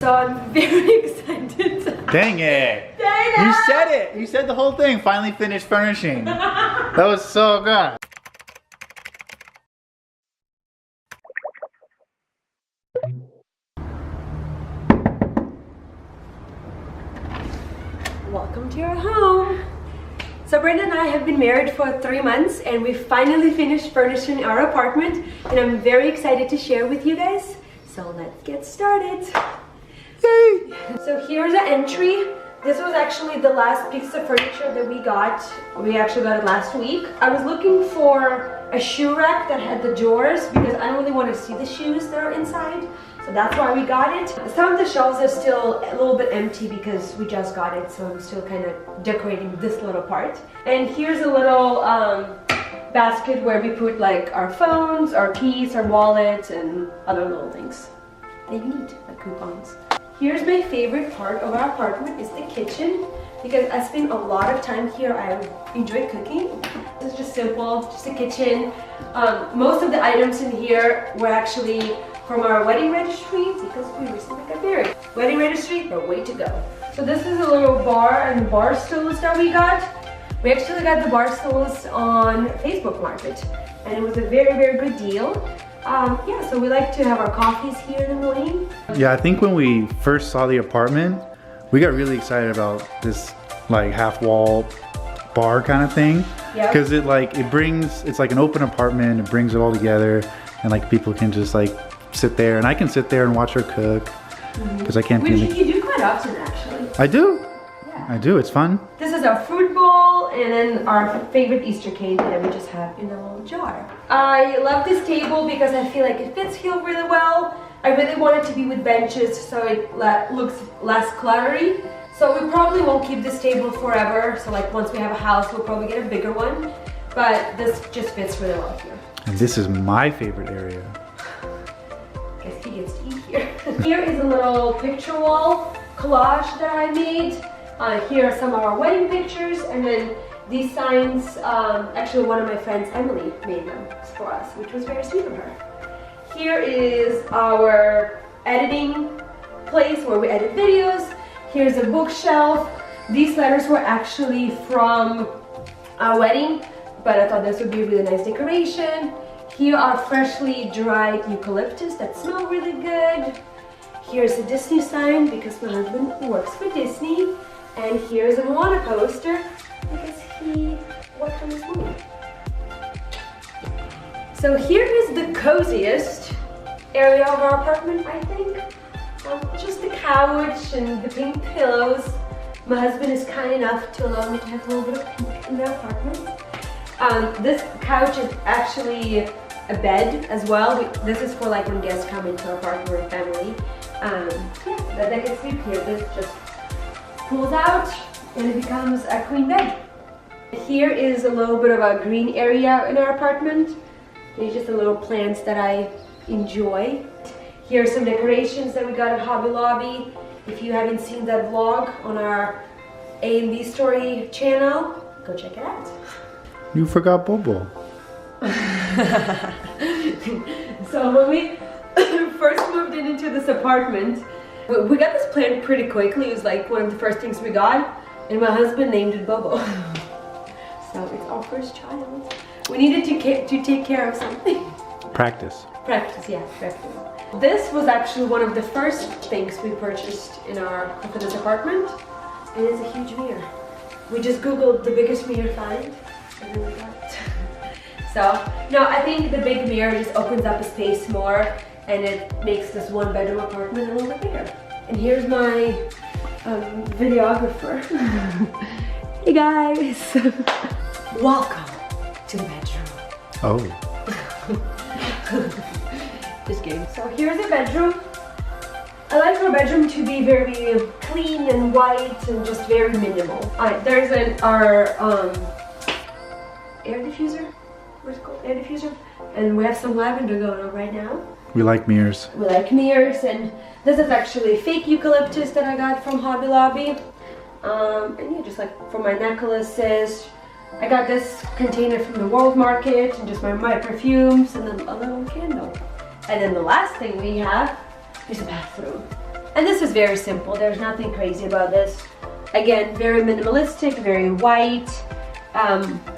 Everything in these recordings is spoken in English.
So I'm very excited. Dang it! Dang it! You said it! You said the whole thing. Finally finished furnishing. That was so good. Welcome to your home. So Brenda and I have been married for 3 months and we finally finished furnishing our apartment, and I'm very excited to share with you guys. So let's get started. Yay! So here's the entry. This was actually the last piece of furniture that we got. We actually got it last week. I was looking for a shoe rack that had the drawers because I don't really want to see the shoes that are inside. So that's why we got it. Some of the shelves are still a little bit empty because we just got it, so I'm still kind of decorating this little part. And here's a little basket where we put like our phones, our keys, our wallets, and other little things that you need, like coupons. Here's my favorite part of our apartment is the kitchen, because I spend a lot of time here. I enjoy cooking. It's just simple, just a kitchen. Most of the items in here were actually from our wedding registry because we recently got married. Wedding registry, the way to go. So this is a little bar and bar stools that we got. We actually got the bar stools on Facebook Market, and it was a very, very good deal. Yeah, so we like to have our coffees here in the morning. Yeah, I think when we first saw the apartment, we got really excited about this like half wall bar kind of thing. Yeah. Because it's like an open apartment, it brings it all together, and like people can just like sit there, and I can sit there and watch her cook because I can't be in the... You do quite often actually. I do. Yeah. I do, it's fun. This is our fruit bowl, and then our favorite Easter cake that we just have in a little jar. I love this table because I feel like it fits here really well. I really want it to be with benches so it looks less cluttery. So we probably won't keep this table forever. So like once we have a house, we'll probably get a bigger one. But this just fits really well here. And this is my favorite area. Guess he gets to eat here. Here is a little picture wall collage that I made. Here are some of our wedding pictures, and then these signs, actually one of my friends, Emily, made them for us, which was very sweet of her. Here is our editing place where we edit videos. Here's a bookshelf. These letters were actually from our wedding, but I thought this would be a really nice decoration. Here are freshly dried eucalyptus that smell really good. Here's a Disney sign because my husband works for Disney. And here's a Moana poster because he worked on this movie. So here is the coziest area of our apartment, I think. Just the couch and the pink pillows. My husband is kind enough to allow me to have a little bit of pink in the apartment. This couch is actually a bed as well. This is for like when guests come into our apartment or family. Yeah, that gets sleep here. This just pulls out and it becomes a queen bed. Here is a little bit of a green area in our apartment. There's just a little plants that I enjoy. Here are some decorations that we got at Hobby Lobby. If you haven't seen that vlog on our A&B Story channel, go check it out. You forgot Bobo. So when we first moved into this apartment, we got this plant pretty quickly. It was like one of the first things we got, and my husband named it Bobo. So it's our first child. We needed to take care of something. Practice. Practice, yeah, practice. This was actually one of the first things we purchased for this apartment. It is a huge mirror. We just googled the biggest mirror find, and then we got it. So, no, I think the big mirror just opens up a space more, and it makes this one bedroom apartment a little bit bigger. And here's my videographer. Hey guys! Welcome to the bedroom. Oh. Just kidding. So here's a bedroom. I like our bedroom to be very clean and white and just very minimal. There's our air diffuser. What's it called? Air diffuser. And we have some lavender going on right now. We like mirrors. We like mirrors, and this is actually fake eucalyptus that I got from Hobby Lobby. And yeah, just like for my necklaces. I got this container from the World Market, and just my perfumes, and then a little candle. And then the last thing we have is a bathroom. And this is very simple. There's nothing crazy about this. Again, very minimalistic, very white.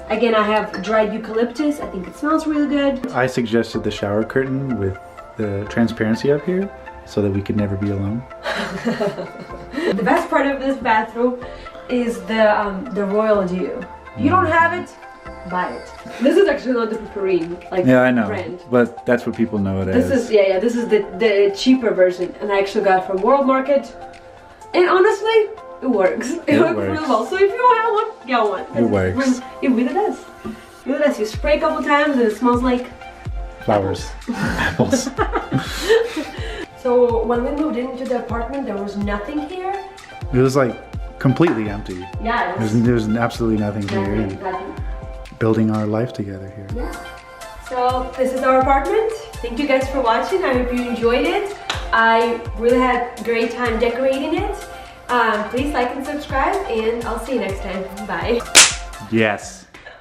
Again, I have dried eucalyptus. I think it smells really good. I suggested the shower curtain with the transparency up here so that we could never be alone. The best part of this bathroom is the royal dew. You don't have it, buy it. This is actually not the Piperine, like Yeah, I know, brand. but that's what people know it This as. is this is the cheaper version, and I actually got it from World Market. And honestly, it works. It works really well. So if you don't have one, get one. It works. It really does. It really does. You spray a couple times and it smells like Flowers. Apples. So when we moved into the apartment, there was nothing here. It was like completely empty. Yeah, it was There's absolutely nothing here. nothing. And building our life together here. Yeah. So this is our apartment. Thank you guys for watching. I hope you enjoyed it. I really had a great time decorating it. Please like and subscribe, and I'll see you next time. Bye. Yes.